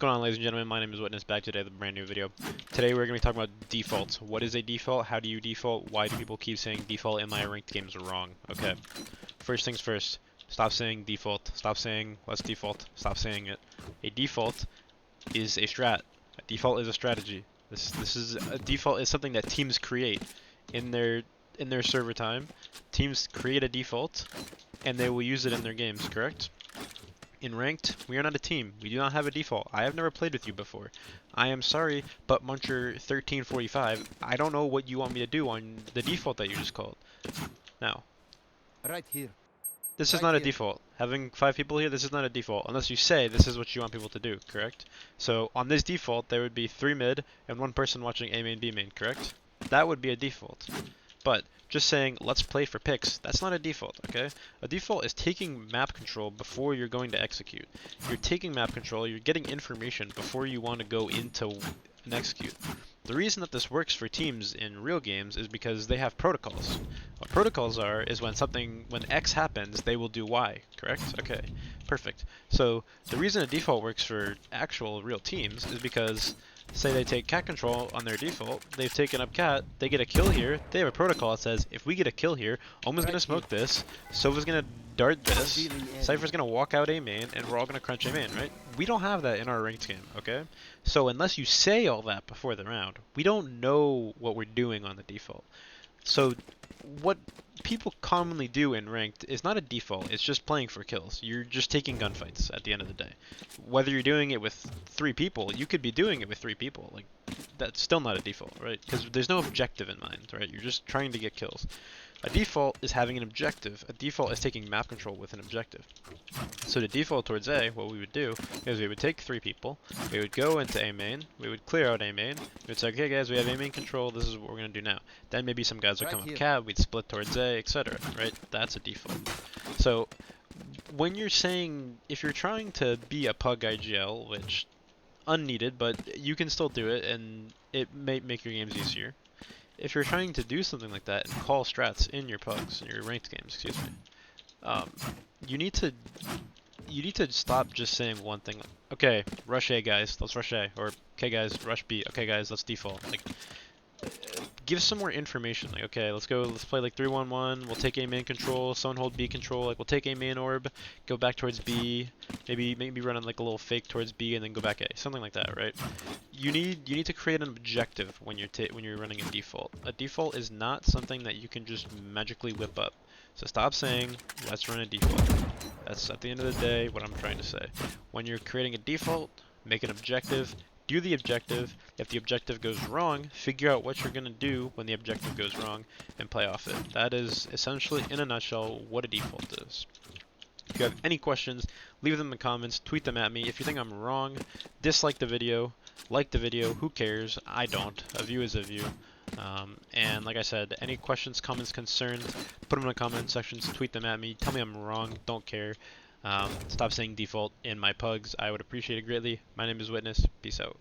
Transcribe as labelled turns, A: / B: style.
A: going on, ladies and gentlemen? My name is Witness, back today with a brand new video. Today we're going to be talking about defaults. What is a default? How do you default? Why do people keep saying default in my ranked games wrong? Okay, first things first. Stop saying default. Stop saying let's default. Stop saying it. A default is a strat. A default is a strategy. This is a default is something that teams create in their server time. Teams create a default and they will use it in their games, correct? In ranked, we are not a team. We do not have a default. I have never played with you before. I am sorry, but Muncher 1345, I don't know what you want me to do on the default that you just called. Now,
B: Right here.
A: this is
B: Right
A: not a
B: here.
A: default. Having 5 people here, this is not a default, unless you say this is what you want people to do, correct? So on this default, there would be 3 mid and 1 person watching A main, B main, correct? That would be a default. But just saying let's play for picks, that's not a default, okay? A default is taking map control before you're going to execute. You're taking map control, you're getting information before you want to go into and execute. The reason that this works for teams in real games is because they have protocols. What protocols are is when X happens, they will do Y, correct? Okay, perfect. So the reason a default works for actual real teams is because say they take cat control on their default, they've taken up cat, they get a kill here, they have a protocol that says if we get a kill here, Omen's gonna smoke this, Sova's gonna dart this, Cypher's gonna walk out A main, and we're all gonna crunch A main, right? We don't have that in our ranked game, okay? So unless you say all that before the round, we don't know what we're doing on the default. So what people commonly do in ranked is not a default, it's just playing for kills. You're just taking gunfights at the end of the day. Whether you're doing it with 3 people, you could be doing it with 3 people. Like, that's still not a default, right? Because there's no objective in mind, right? You're just trying to get kills. A default is having an objective. A default is taking map control with an objective. So to default towards A, what we would do is we would take 3 people, we would go into A main, we would clear out A main, we would say, okay guys, we have A main control, this is what we're going to do now. Then maybe some guys would come up cab, we'd split towards A, etc. Right? That's a default. So when you're saying, if you're trying to be a pug IGL, which unneeded, but you can still do it and it may make your games easier. If you're trying to do something like that and call strats in your pugs, in your ranked games, excuse me, you need to stop just saying one thing. Okay, rush A guys, let's rush A, or okay guys, rush B. Okay guys, let's default. Like, give some more information. Like, okay, let's play like 3-1-1. We'll take A main control, someone hold B control. Like, we'll take A main orb, go back towards B. Maybe run on like a little fake towards B and then go back A. Something like that, right? You need to create an objective when you're running a default. A default is not something that you can just magically whip up. So stop saying let's run a default. That's at the end of the day what I'm trying to say. When you're creating a default, make an objective. Do the objective. If the objective goes wrong, figure out what you're going to do when the objective goes wrong and play off it. That is essentially, in a nutshell, what a default is. If you have any questions, leave them in the comments, tweet them at me. If you think I'm wrong, dislike the video, like the video, who cares? I don't. A view is a view. And like I said, any questions, comments, concerns, put them in the comment sections, tweet them at me, tell me I'm wrong, don't care. Stop saying default in my pugs. I would appreciate it greatly. My name is Witness. Peace out.